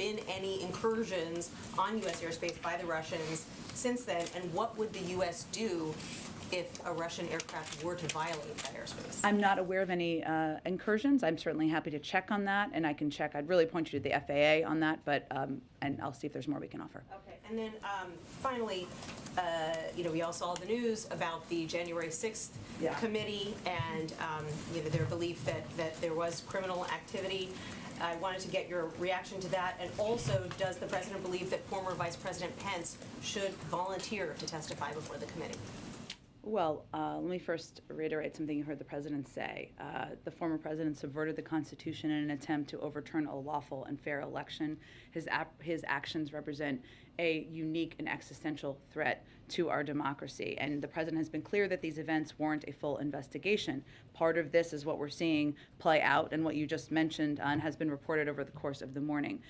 been any incursions on U.S. airspace by the Russians since then, and what would the U.S. do if a Russian aircraft were to violate that airspace? I'm not aware of any incursions. I'm certainly happy to check on that, and I can check. I'd really point you to the FAA on that, but and I'll see if there's more we can offer. Okay, and then finally, we all saw the news about the January 6th committee and their belief that there was criminal activity. I wanted to get your reaction to that, and also, does the president believe that former Vice President Pence should volunteer to testify before the committee? Well, let me first reiterate something you heard the president say. The former president subverted the Constitution in an attempt to overturn a lawful and fair election. His actions represent a unique and existential threat to our democracy. And the president has been clear that these events warrant a full investigation. Part of this is what we're seeing play out and what you just mentioned and has been reported over the course of the morning.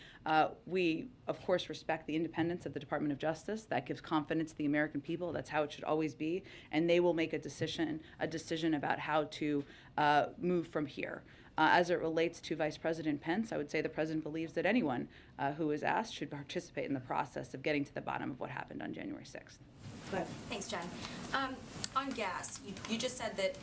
We, of course, respect the independence of the Department of Justice. That gives confidence to the American people. That's how it should always be. And they will make a decision about how to move from here. As it relates to Vice President Pence, I would say the president believes that anyone who is asked should participate in the process of getting to the bottom of what happened on January 6th. Go ahead. Thanks, Jen. On gas, you just said that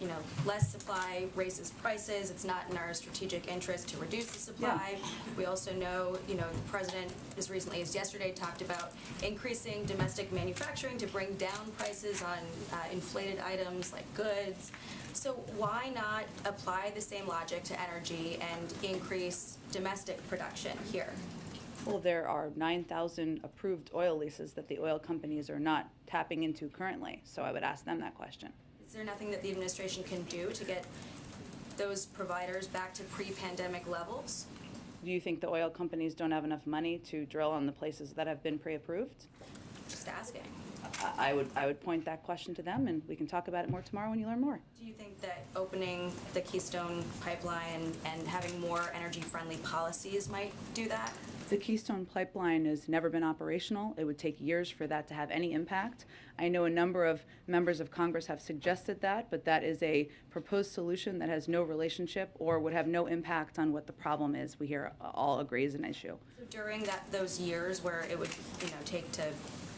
less supply raises prices. It's not in our strategic interest to reduce the supply. Yeah. We also know the president as recently as yesterday talked about increasing domestic manufacturing to bring down prices on inflated items like goods. So why not apply the same logic to energy and increase domestic production here? Well, there are 9,000 approved oil leases that the oil companies are not tapping into currently, so I would ask them that question. Is there nothing that the administration can do to get those providers back to pre-pandemic levels? Do you think the oil companies don't have enough money to drill on the places that have been pre-approved? Just asking. I would point that question to them, and we can talk about it more tomorrow when you learn more. Do you think that opening the Keystone pipeline and having more energy-friendly policies might do that? The Keystone pipeline has never been operational. It would take years for that to have any impact. I know a number of members of Congress have suggested that, but that is a proposed solution that has no relationship or would have no impact on what the problem is. We here all agree is an issue. So during those years where it would take to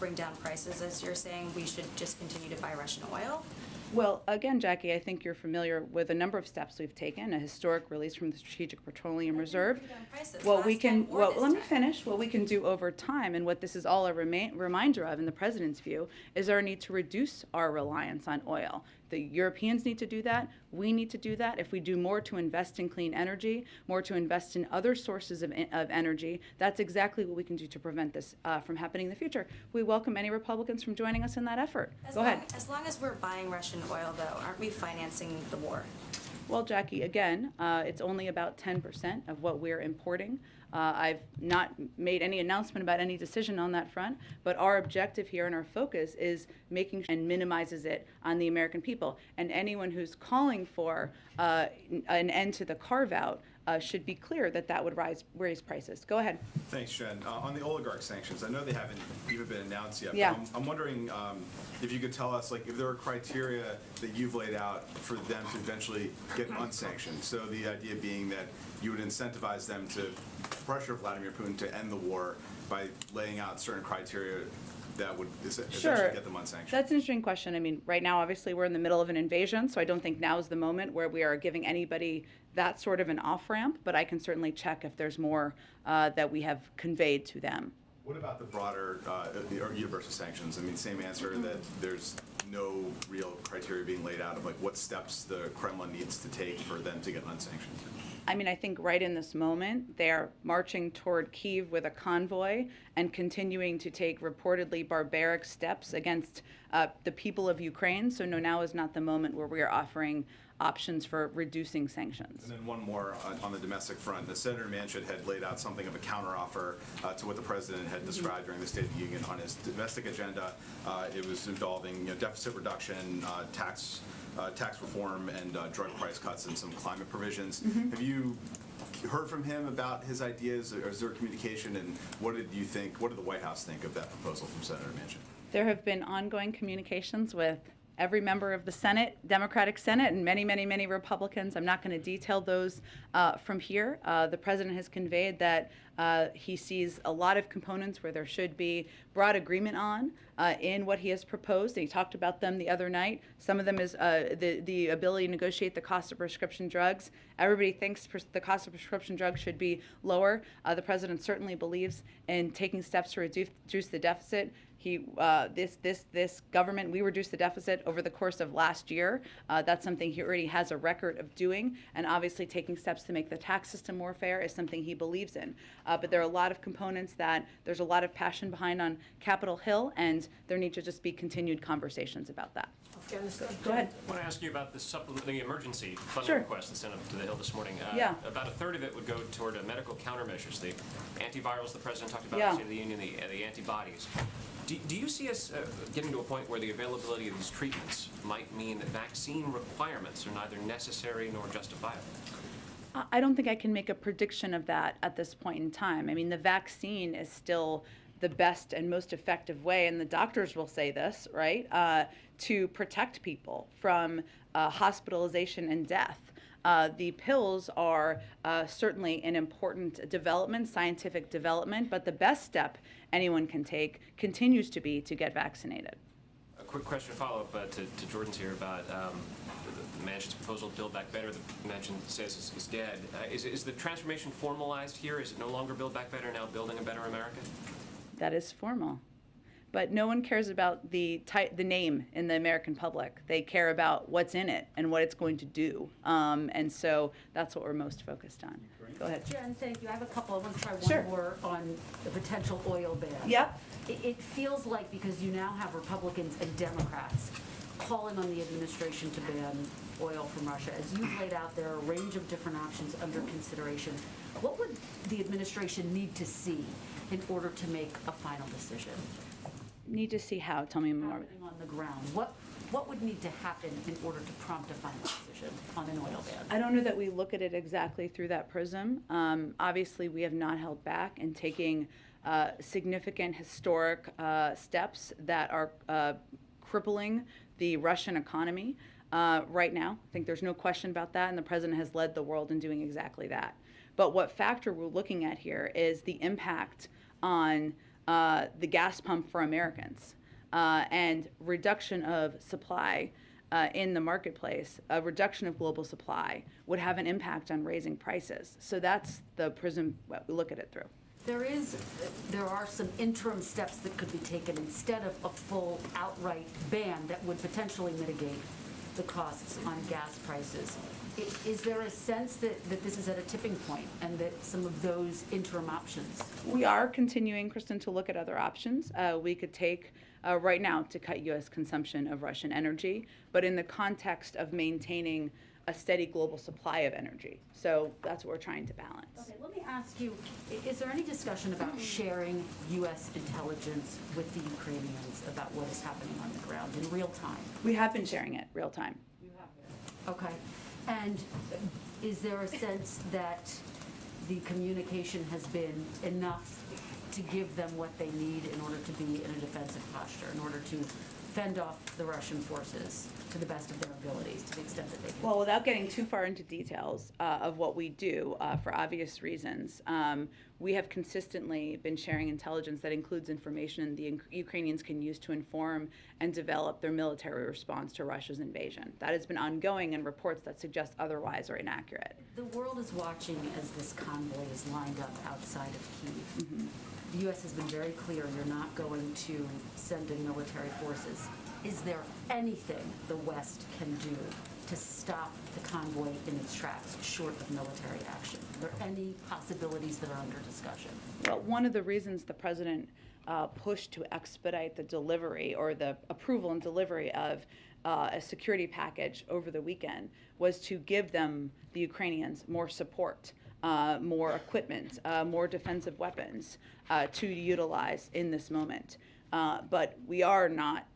bring down prices, as you're saying, we should just continue to buy Russian oil? Well, again, Jackie, I think you're familiar with a number of steps we've taken, a historic release from the Strategic Petroleum Reserve. Let me finish. What we can do over time, and what this is all a reminder of in the president's view, is our need to reduce our reliance on oil. The Europeans need to do that. We need to do that. If we do more to invest in clean energy, more to invest in other sources of energy, that's exactly what we can do to prevent this from happening in the future. We welcome any Republicans from joining us in that effort. Go ahead. As long as we're buying Russian oil, though, aren't we financing the war? Well, Jackie, again, it's only about 10% of what we're importing. I've not made any announcement about any decision on that front, but our objective here and our focus is making sure and minimizes it on the American people. And anyone who's calling for an end to the carve-out should be clear that that would raise prices. Go ahead. Thanks, Jen. On the oligarch sanctions, I know they haven't even been announced yet. Yeah. But I'm wondering if you could tell us, if there are criteria that you've laid out for them to eventually get unsanctioned. So the idea being that you would incentivize them to pressure Vladimir Putin to end the war by laying out certain criteria that would essentially get them unsanctioned. That's an interesting question. I mean, right now, obviously, we're in the middle of an invasion, so I don't think now is the moment where we are giving anybody that sort of an off-ramp, but I can certainly check if there's more that we have conveyed to them. What about the broader or universal sanctions? I mean, same answer, that there's no real criteria being laid out of what steps the Kremlin needs to take for them to get unsanctioned. I mean, I think right in this moment, they're marching toward Kyiv with a convoy and continuing to take reportedly barbaric steps against the people of Ukraine. So no, now is not the moment where we are offering options for reducing sanctions. And then one more on the domestic front. The Senator Manchin had laid out something of a counteroffer to what the president had described during the State of the Union on his domestic agenda. It was involving deficit reduction, tax reform, and drug price cuts and some climate provisions. Have you heard from him about his ideas, or is there communication, and what did the White House think of that proposal from Senator Manchin? There have been ongoing communications with every member of the Senate, Democratic Senate, and many, many, many Republicans. I'm not going to detail those from here. The president has conveyed that He sees a lot of components where there should be broad agreement on in what he has proposed. And he talked about them the other night. Some of them is the ability to negotiate the cost of prescription drugs. Everybody thinks the cost of prescription drugs should be lower. The president certainly believes in taking steps to reduce the deficit. This government, we reduced the deficit over the course of last year. That's something he already has a record of doing, and obviously taking steps to make the tax system more fair is something he believes in. But there are a lot of components that there's a lot of passion behind on Capitol Hill, and there need to just be continued conversations about that. Go ahead. I want to ask you about the emergency funding Sure. request that's sent up to the Hill this morning. Yeah. About a third of it would go toward medical countermeasures, the antivirals the president talked about Yeah. in the State of the Union, the antibodies. Do you see us getting to a point where the availability of these treatments might mean that vaccine requirements are neither necessary nor justifiable? I don't think I can make a prediction of that at this point in time. I mean, the vaccine is still the best and most effective way, and the doctors will say this, right, to protect people from hospitalization and death. The pills are certainly an important development, scientific development, but the best step anyone can take continues to be to get vaccinated. A quick question follow-up to Jordan's here about the Manchin's proposal to Build Back Better. The Manchin says is dead. Is the transformation formalized here? Is it no longer Build Back Better, now Building a Better America? That is formal. But no one cares about the name in the American public. They care about what's in it and what it's going to do. And so that's what we're most focused on. Go ahead. Jen, thank you. I have a couple. I want to try one Sure. more on the potential oil ban. Yep. It feels like, because you now have Republicans and Democrats calling on the administration to ban oil from Russia, as you've laid out, there are a range of different options under consideration. What would the administration need to see in order to make a final decision? Need to see how. Tell me more. Happening on the ground. What would need to happen in order to prompt a final decision on an oil ban? I don't know that we look at it exactly through that prism. Obviously, we have not held back in taking significant historic steps that are crippling the Russian economy right now. I think there's no question about that, and the president has led the world in doing exactly that. But what factor we're looking at here is the impact on the gas pump for Americans and reduction of supply in the marketplace. A reduction of global supply would have an impact on raising prices. So that's the prism we look at it through. There are some interim steps that could be taken instead of a full outright ban that would potentially mitigate the costs on gas prices. Is there a sense that this is at a tipping point and that some of those interim options? We are continuing, Kristen, to look at other options. We could take right now to cut U.S. consumption of Russian energy, but in the context of maintaining a steady global supply of energy. So that's what we're trying to balance. Okay, let me ask you, is there any discussion about sharing U.S. intelligence with the Ukrainians about what is happening on the ground in real time? We have been sharing it real time. Okay. And is there a sense that the communication has been enough to give them what they need in order to be in a defensive posture, in order to fend off the Russian forces to the best of their abilities, to the extent that they can? Well, without getting too far into details of what we do, for obvious reasons, we have consistently been sharing intelligence that includes information the Ukrainians can use to inform and develop their military response to Russia's invasion. That has been ongoing, and reports that suggest otherwise are inaccurate. The world is watching as this convoy is lined up outside of Kyiv. Mm-hmm. The U.S. has been very clear you're not going to send in military forces. Is there anything the West can do to stop the convoy in its tracks, short of military action? Are there any possibilities that are under discussion? Well, one of the reasons the president pushed to expedite the delivery or the approval and delivery of a security package over the weekend was to give them, the Ukrainians, more support, more equipment, more defensive weapons to utilize in this moment. But we are not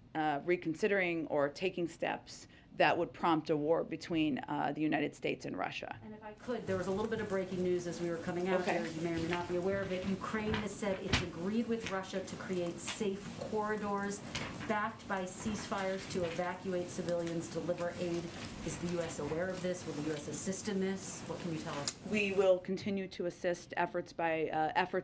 reconsidering or taking steps that would prompt a war between the United States and Russia. And if I could, there was a little bit of breaking news as we were coming out Okay. here. You may or may not be aware of it. Ukraine has said it's agreed with Russia to create safe corridors backed by ceasefires to evacuate civilians, deliver aid. Is the U.S. aware of this? Will the U.S. assist in this? What can you tell us? We will continue to assist efforts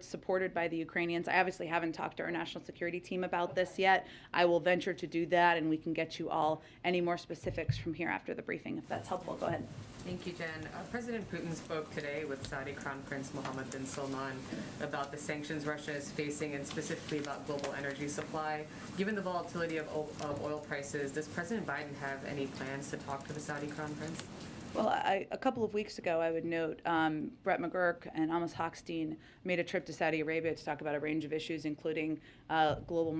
supported by the Ukrainians. I obviously haven't talked to our national security team about this yet. I will venture to do that, and we can get you all any more specifics from here after the briefing, if that's helpful. Go ahead. Thank you, Jen. President Putin spoke today with Saudi Crown Prince Mohammed bin Salman about the sanctions Russia is facing and specifically about global energy supply. Given the volatility of oil prices, does President Biden have any plans to talk to the Saudi Crown Prince? Well, a couple of weeks ago, I would note Brett McGurk and Amos Hochstein made a trip to Saudi Arabia to talk about a range of issues, including global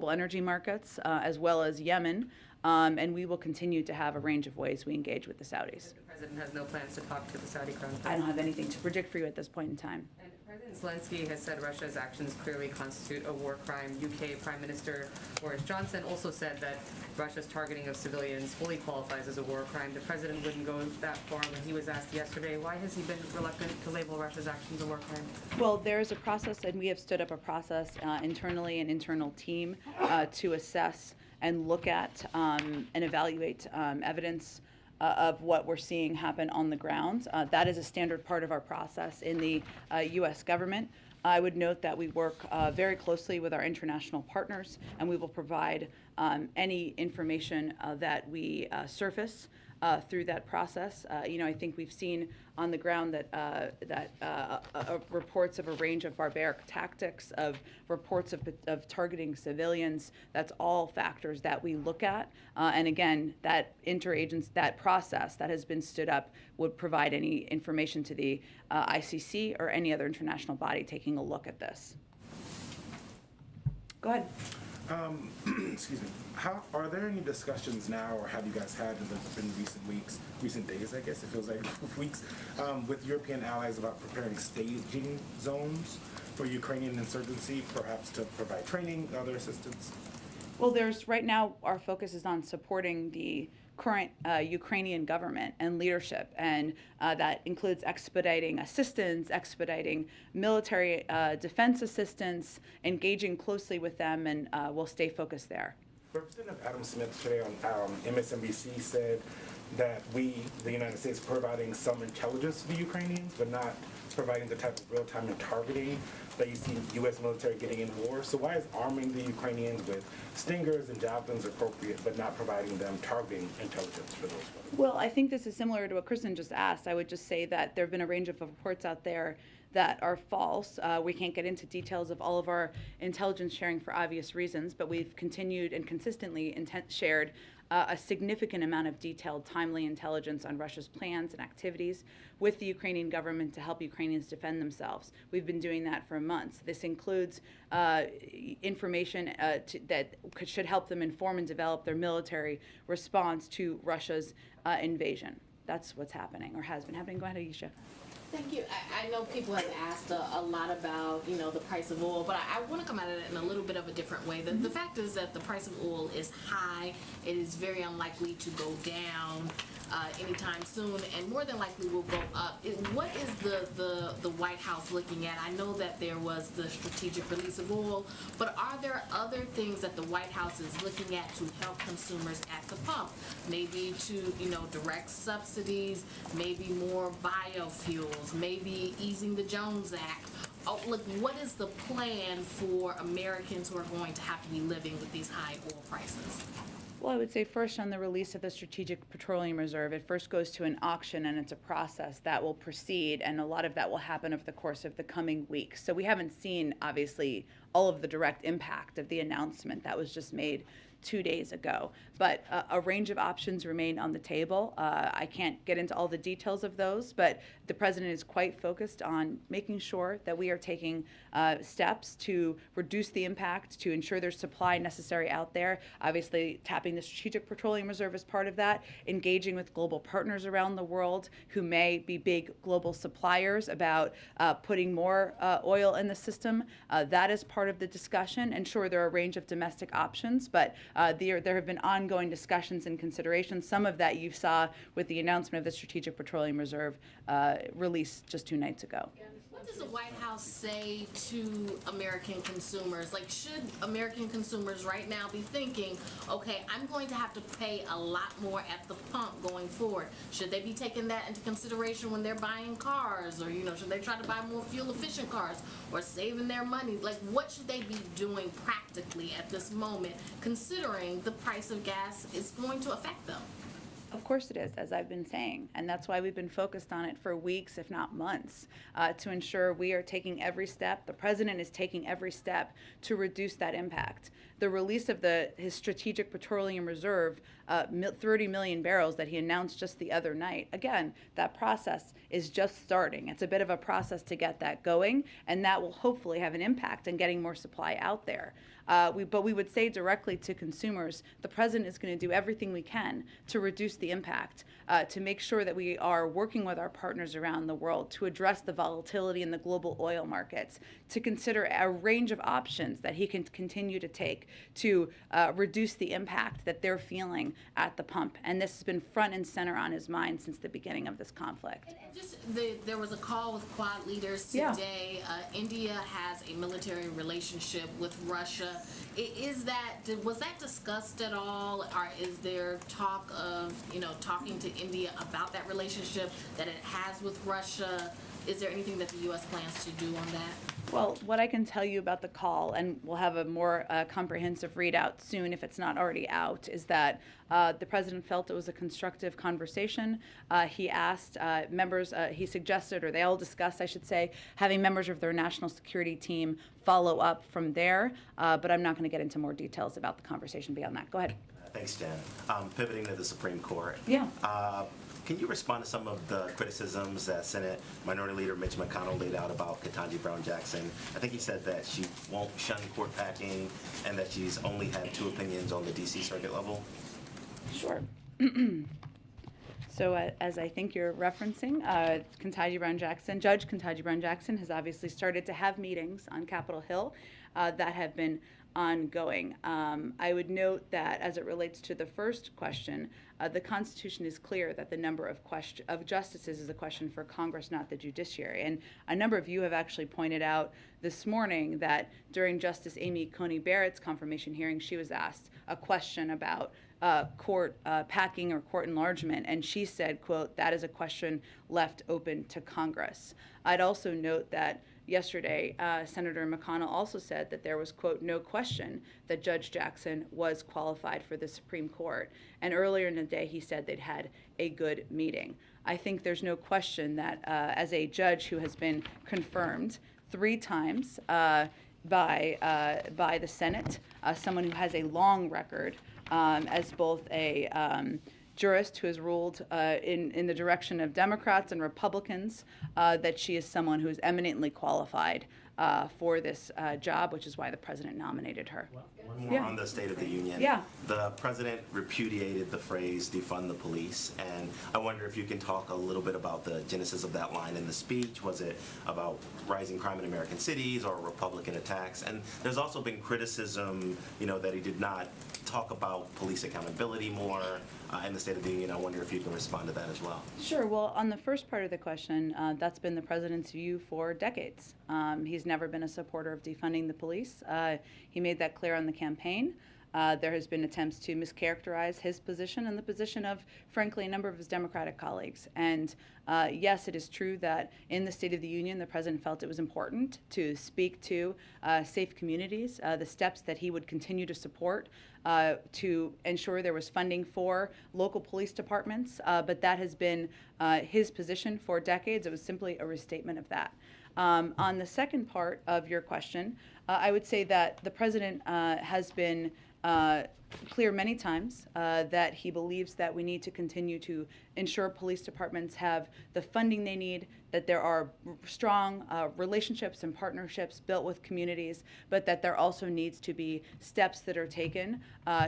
energy markets, as well as Yemen. And we will continue to have a range of ways we engage with the Saudis. The President has no plans to talk to the Saudi Crown Prince? I don't have anything to predict for you at this point in time. And President Zelensky has said Russia's actions clearly constitute a war crime. UK Prime Minister Boris Johnson also said that Russia's targeting of civilians fully qualifies as a war crime. The President wouldn't go that far when he was asked yesterday. Why has he been reluctant to label Russia's actions a war crime? Well, there is a process, and we have stood up a process internally, an internal team to assess and look at and evaluate evidence of what we're seeing happen on the ground. That is a standard part of our process in the U.S. government. I would note that we work very closely with our international partners, and we will provide any information that we surface through that process. I think we've seen on the ground that reports of a range of barbaric tactics, of reports of targeting civilians. That's all factors that we look at. And again, that process that has been stood up would provide any information to the ICC or any other international body taking a look at this. Go ahead. Excuse me. Are there any discussions now, or have you guys had in recent weeks, recent days, I guess it feels like weeks, with European allies about preparing staging zones for Ukrainian insurgency, perhaps to provide training, other assistance? Well, right now our focus is on supporting the current Ukrainian government and leadership, and that includes expediting assistance, expediting military defense assistance, engaging closely with them, and we'll stay focused there. Representative Adam Smith today on MSNBC said that the United States, is providing some intelligence to the Ukrainians, but not providing the type of real-time and targeting that you see U.S. military getting in war. So why is arming the Ukrainians with Stingers and Javelins appropriate, but not providing them targeting intelligence for those folks? Well, I think this is similar to what Kristen just asked. I would just say that there have been a range of reports out there that are false. We can't get into details of all of our intelligence sharing for obvious reasons, but we've continued and consistently shared a significant amount of detailed, timely intelligence on Russia's plans and activities with the Ukrainian government to help Ukrainians defend themselves. We've been doing that for months. This includes information that should help them inform and develop their military response to Russia's invasion. That's what's happening or has been happening. Go ahead, Aisha. Thank you. I know people have asked a lot about, the price of oil, but I want to come at it in a little bit of a different way. The fact is that the price of oil is high. It is very unlikely to go down anytime soon, and more than likely will go up. What is the White House looking at? I know that there was the strategic release of oil, but are there other things that the White House is looking at to help consumers at the pump? Maybe to, direct subsidies, maybe more biofuels, maybe easing the Jones Act. Oh, look, what is the plan for Americans who are going to have to be living with these high oil prices? Well, I would say first on the release of the Strategic Petroleum Reserve, it first goes to an auction, and it's a process that will proceed, and a lot of that will happen over the course of the coming weeks. So we haven't seen, obviously, all of the direct impact of the announcement that was just made 2 days ago. But a range of options remain on the table. I can't get into all the details of those, but the president is quite focused on making sure that we are taking steps to reduce the impact, to ensure there's supply necessary out there. Obviously, tapping the Strategic Petroleum Reserve is part of that, engaging with global partners around the world who may be big global suppliers about putting more oil in the system. That is part part of the discussion. And sure, there are a range of domestic options, but there have been ongoing discussions and considerations. Some of that you saw with the announcement of the Strategic Petroleum Reserve released just 2 nights ago. What does the White House say to American consumers? Like, should American consumers right now be thinking, okay, I'm going to have to pay a lot more at the pump going forward? Should they be taking that into consideration when they're buying cars? Or, should they try to buy more fuel-efficient cars or saving their money? Like, what should they be doing practically at this moment, considering the price of gas is going to affect them? Of course it is, as I've been saying, and that's why we've been focused on it for weeks, if not months, to ensure we are taking every step, the president is taking every step to reduce that impact. The release of his Strategic Petroleum Reserve, 30 million barrels that he announced just the other night, again, that process is just starting. It's a bit of a process to get that going, and that will hopefully have an impact on getting more supply out there. But we would say directly to consumers, the president is going to do everything we can to reduce the impact, to make sure that we are working with our partners around the world to address the volatility in the global oil markets, to consider a range of options that he can continue to take to reduce the impact that they're feeling at the pump. And this has been front and center on his mind since the beginning of this conflict. There was a call with Quad leaders today. India has a military relationship with Russia. Was that discussed at all, or is there talk of talking to India about that relationship that it has with Russia? Is there anything that the U.S. plans to do on that? Well, what I can tell you about the call, and we'll have a more comprehensive readout soon if it's not already out, is that the president felt it was a constructive conversation. He asked members, he suggested, or they all discussed, I should say, having members of their national security team follow up from there. But I'm not going to get into more details about the conversation beyond that. Go ahead. Thanks, Jen. Pivoting to the Supreme Court. Yeah. Can you respond to some of the criticisms that Senate Minority Leader Mitch McConnell laid out about Ketanji Brown Jackson? I think he said that she won't shun court packing and that she's only had 2 opinions on the D.C. Circuit level. Sure. So as I think you're referencing, Ketanji Brown Jackson, Judge Ketanji Brown Jackson has obviously started to have meetings on Capitol Hill that have been ongoing. I would note that as it relates to the first question, the Constitution is clear that the number of justices is a question for Congress, not the judiciary. And a number of you have actually pointed out this morning that during Justice Amy Coney Barrett's confirmation hearing, she was asked a question about court packing or court enlargement, and she said, quote, "That is a question left open to Congress." I'd also note that yesterday, Senator McConnell also said that there was, quote, "no question that Judge Jackson was qualified for the Supreme Court." And earlier in the day, he said they'd had a good meeting. I think there's no question that as a judge who has been confirmed 3 times by the Senate, someone who has a long record as both a jurist who has ruled in the direction of Democrats and Republicans, that she is someone who is eminently qualified for this job, which is why the president nominated her. One more on the State of the Union. Yeah. The president repudiated the phrase defund the police, and I wonder if you can talk a little bit about the genesis of that line in the speech. Was it about rising crime in American cities or Republican attacks? And there's also been criticism, that he did not talk about police accountability more in the State of the Union. I wonder if you can respond to that as well. Sure. Well, on the first part of the question, that's been the president's view for decades. He's never been a supporter of defunding the police. He made that clear on the campaign. There has been attempts to mischaracterize his position and the position of, frankly, a number of his Democratic colleagues. And yes, it is true that in the State of the Union, the president felt it was important to speak to safe communities, the steps that he would continue to support to ensure there was funding for local police departments. But that has been his position for decades. It was simply a restatement of that. On the second part of your question, I would say that the president has been clear many times that he believes that we need to continue to ensure police departments have the funding they need, that there are strong relationships and partnerships built with communities, but that there also needs to be steps that are taken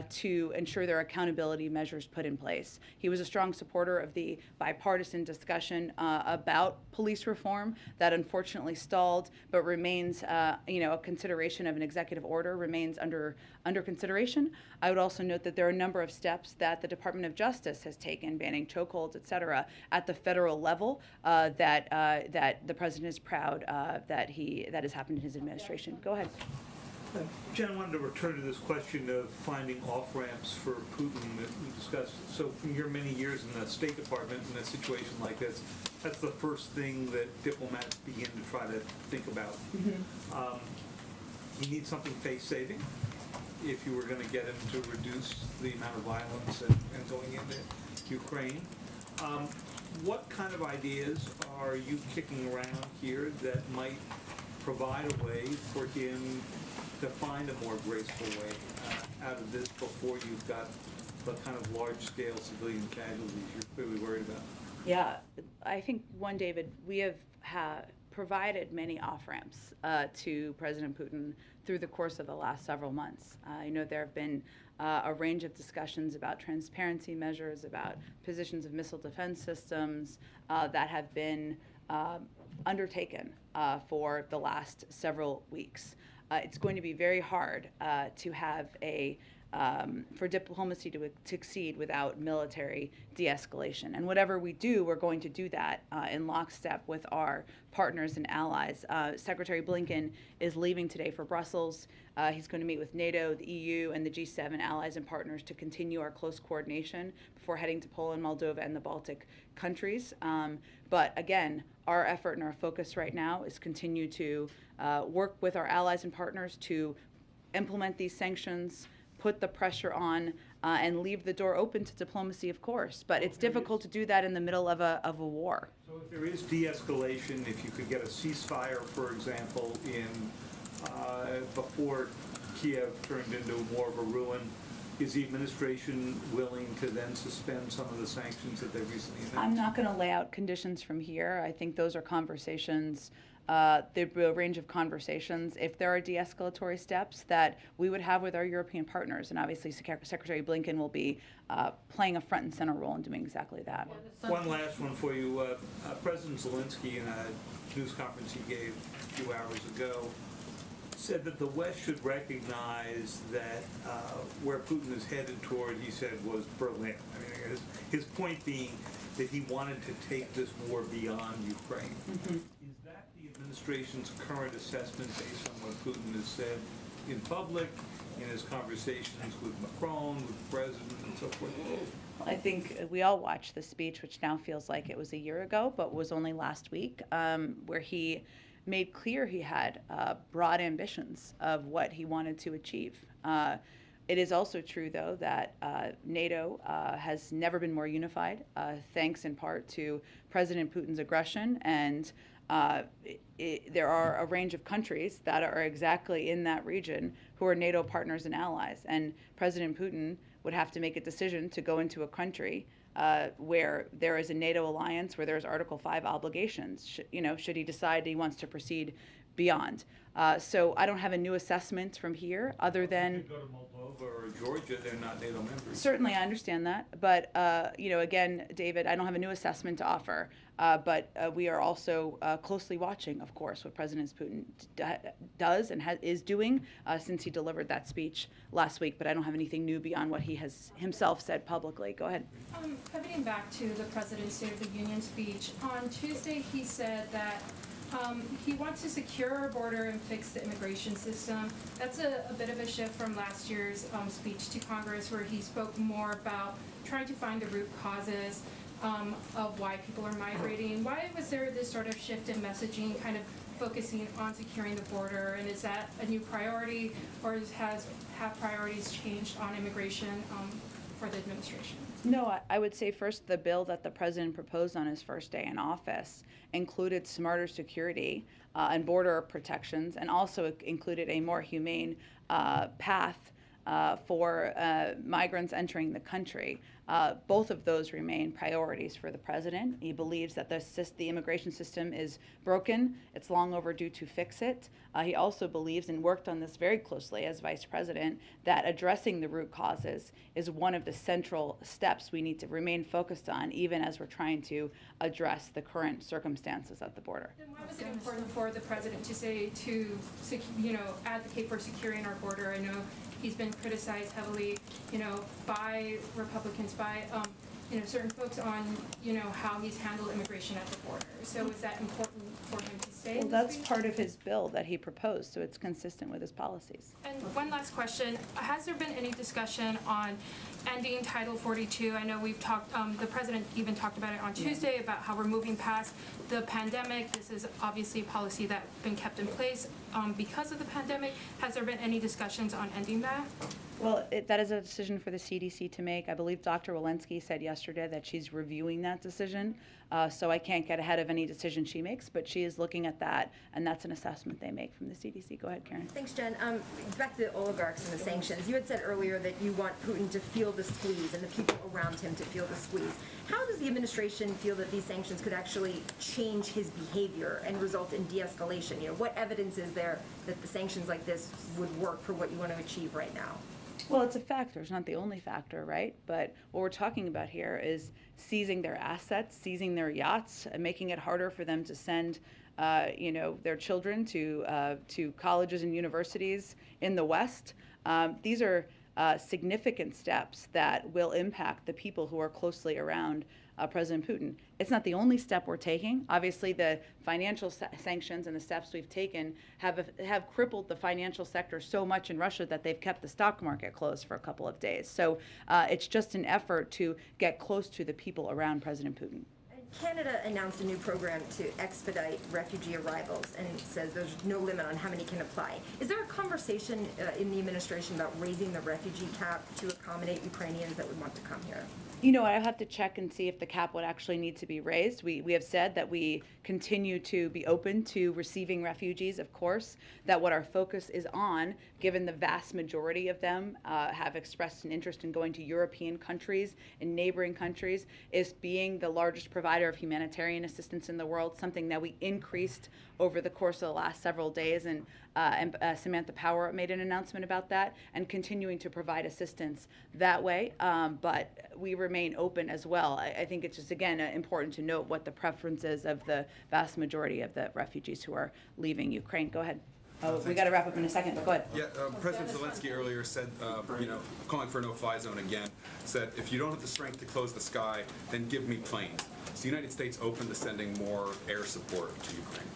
to ensure there are accountability measures put in place. He was a strong supporter of the bipartisan discussion about police reform that unfortunately stalled, but remains a consideration of an executive order remains under consideration. I would also note that there are a number of steps that the Department of Justice has taken, banning chokeholds, et cetera, at the federal level that the president is proud that has happened in his administration. Go ahead. Jen, I wanted to return to this question of finding off-ramps for Putin that we discussed. So from your many years in the State Department in a situation like this, that's the first thing that diplomats begin to try to think about. You need something face-saving if you were going to get him to reduce the amount of violence and going into Ukraine. What kind of ideas are you kicking around here that might provide a way for him to find a more graceful way out of this before you've got the kind of large-scale civilian casualties you're clearly worried about? Yeah, I think, David, we have provided many off-ramps to President Putin through the course of the last several months. I know there have been a range of discussions about transparency measures, about positions of missile defense systems that have been undertaken for the last several weeks. It's going to be very hard to have for diplomacy to succeed without military de-escalation. And whatever we do, we're going to do that in lockstep with our partners and allies. Secretary Blinken is leaving today for Brussels. He's going to meet with NATO, the EU, and the G7 allies and partners to continue our close coordination before heading to Poland, Moldova, and the Baltic countries. But again, our effort and our focus right now is continue to work with our allies and partners to implement these sanctions, put the pressure on, and leave the door open to diplomacy, of course. But it's difficult to do that in the middle of a war. So if there is de-escalation, if you could get a ceasefire, for example, before Kiev turned into more of a ruin, is the administration willing to then suspend some of the sanctions that they recently announced? I'm not going to lay out conditions from here. I think those are conversations, the range of conversations, if there are de-escalatory steps, that we would have with our European partners. And obviously, Secretary Blinken will be playing a front and center role in doing exactly that. One last one for you. President Zelensky, in a news conference he gave a few hours ago, said that the West should recognize that where Putin is headed toward, he said, was Berlin. I mean, his point being that he wanted to take this war beyond Ukraine. Is that the administration's current assessment based on what Putin has said in public, in his conversations with Macron, with the president, and so forth? I think we all watched the speech, which now feels like it was a year ago, but was only last week, where he made clear he had broad ambitions of what he wanted to achieve. It is also true, though, that NATO has never been more unified, thanks in part to President Putin's aggression. And there are a range of countries that are exactly in that region who are NATO partners and allies. And President Putin would have to make a decision to go into a country where there is a NATO alliance, where there's Article 5 obligations, should he decide he wants to proceed beyond. So I don't have a new assessment from here other than... If you go to Moldova or Georgia, they're not NATO members. Certainly, I understand that. But, again, David, I don't have a new assessment to offer. But we are also closely watching, of course, what President Putin does and is doing since he delivered that speech last week. But I don't have anything new beyond what he has himself said publicly. Go ahead. Pivoting back to the President's State of the Union speech, on Tuesday he said that he wants to secure our border and fix the immigration system. That's a bit of a shift from last year's speech to Congress, where he spoke more about trying to find the root causes of why people are migrating. Why was there this sort of shift in messaging, kind of focusing on securing the border? And is that a new priority, or have priorities changed on immigration for the administration? No, I would say first the bill that the president proposed on his first day in office included smarter security and border protections, and also included a more humane path for migrants entering the country. Both of those remain priorities for the president. He believes that the immigration system is broken. It's long overdue to fix it. He also believes, and worked on this very closely as vice president, that addressing the root causes is one of the central steps we need to remain focused on, even as we're trying to address the current circumstances at the border. Then why was it important for the president to say advocate for securing our border? I know he's been criticized heavily, by Republicans, by certain folks on, how he's handled immigration at the border. So is that important for him to say? Well, that's part of his bill that he proposed, so it's consistent with his policies. And one last question. Has there been any discussion on ending Title 42? I know we've talked, the president even talked about it on Tuesday, about how we're moving past the pandemic. This is obviously a policy that's been kept in place because of the pandemic. Has there been any discussions on ending that? Well, that is a decision for the CDC to make. I believe Dr. Walensky said yesterday that she's reviewing that decision, so I can't get ahead of any decision she makes, but she is looking at that, and that's an assessment they make from the CDC. Go ahead, Karen. Thanks, Jen. Back to the oligarchs and the sanctions. You had said earlier that you want Putin to feel the squeeze and the people around him to feel the squeeze. How does the administration feel that these sanctions could actually change his behavior and result in de-escalation? What evidence is there that the sanctions like this would work for what you want to achieve right now? Well, it's a factor. It's not the only factor, right? But what we're talking about here is seizing their assets, seizing their yachts, and making it harder for them to send, their children to colleges and universities in the West. These are significant steps that will impact the people who are closely around President Putin. It's not the only step we're taking. Obviously, the financial sanctions and the steps we've taken have crippled the financial sector so much in Russia that they've kept the stock market closed for a couple of days. So it's just an effort to get close to the people around President Putin. Canada announced a new program to expedite refugee arrivals and says there's no limit on how many can apply. Is there a conversation in the administration about raising the refugee cap to accommodate Ukrainians that would want to come here? I have to check and see if the cap would actually need to be raised. We have said that we continue to be open to receiving refugees, of course, that what our focus is on, given the vast majority of them have expressed an interest in going to European countries and neighboring countries, is being the largest provider of humanitarian assistance in the world, something that we increased over the course of the last several days, and Samantha Power made an announcement about that, and continuing to provide assistance that way. But we remain open as well. I think it's just, again, important to note what the preference is of the vast majority of the refugees who are leaving Ukraine. Go ahead. Oh, we got to wrap up in a second, but go ahead. Yeah, President Zelensky earlier said, calling for a no-fly zone again, said, if you don't have the strength to close the sky, then give me planes. Is the United States open to sending more air support to Ukraine?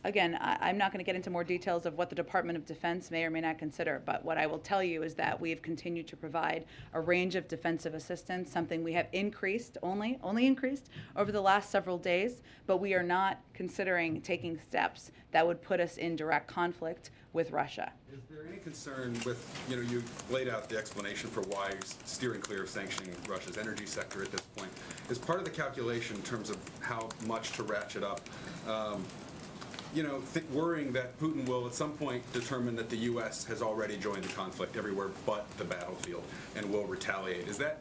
Again, I'm not going to get into more details of what the Department of Defense may or may not consider, but what I will tell you is that we have continued to provide a range of defensive assistance, something we have increased, only increased over the last several days, but we are not considering taking steps that would put us in direct conflict with Russia. Is there any concern with, you laid out the explanation for why steering clear of sanctioning Russia's energy sector at this point. Is part of the calculation in terms of how much to ratchet up, worrying that Putin will at some point determine that the U.S. has already joined the conflict everywhere but the battlefield and will retaliate. Is that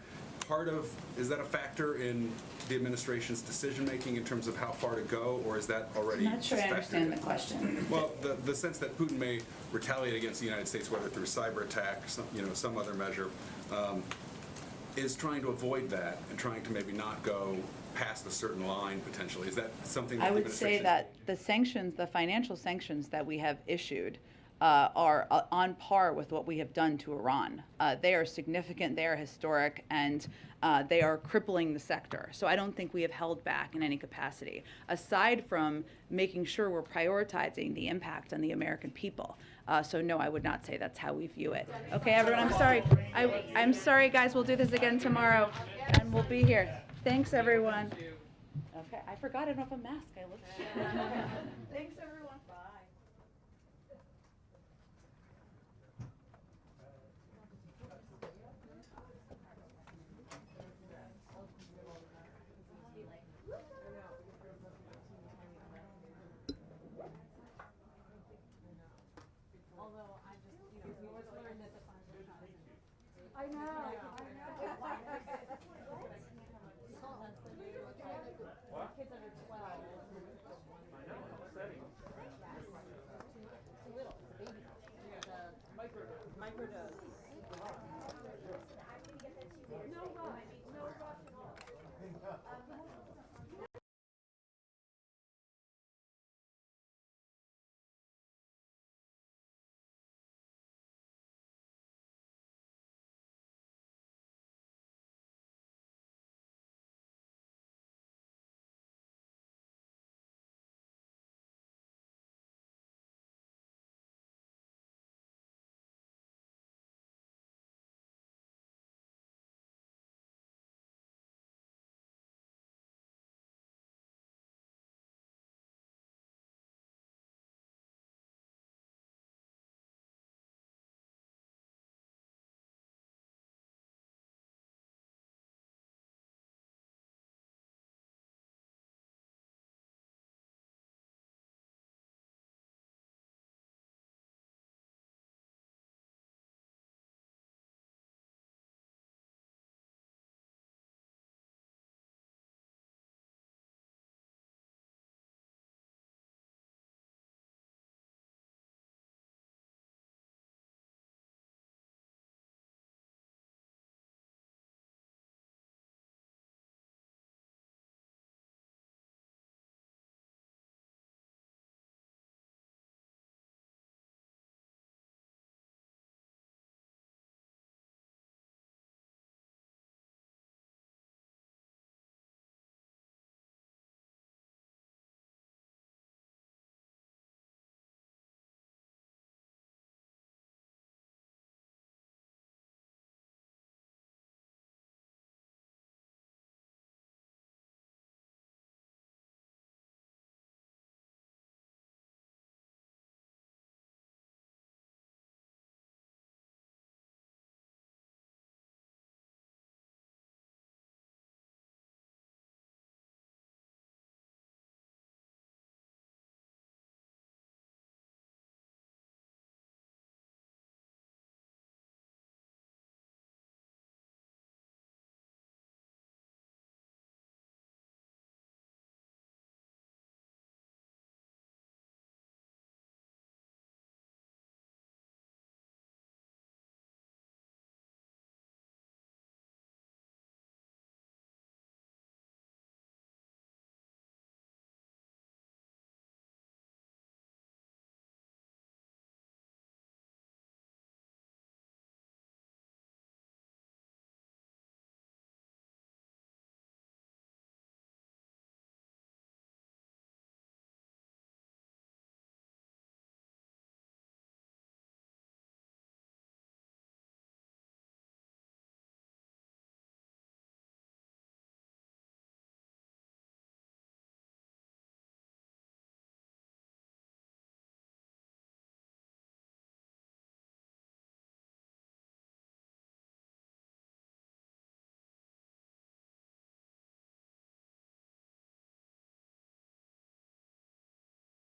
a factor in the administration's decision-making in terms of how far to go, or is that already? I'm not sure I understand the question. Well, the sense that Putin may retaliate against the United States, whether through a cyber attack, some other measure, is trying to avoid that and trying to maybe not go past a certain line potentially. Is that something that I would say that the sanctions, the financial sanctions that we have issued are on par with what we have done to Iran. They are significant, they are historic, and they are crippling the sector. So I don't think we have held back in any capacity, aside from making sure we're prioritizing the impact on the American people. So no, I would not say that's how we view it. Okay, everyone, I'm sorry. I'm sorry, guys. We'll do this again tomorrow, and we'll be here. Thanks, everyone. Okay, I forgot I don't have a mask. I looked. Thanks, everyone. Bye. Although I just, learned that the final shot I know. Kids under 12. I know, upsetting. Too little, it's a baby. The microdose.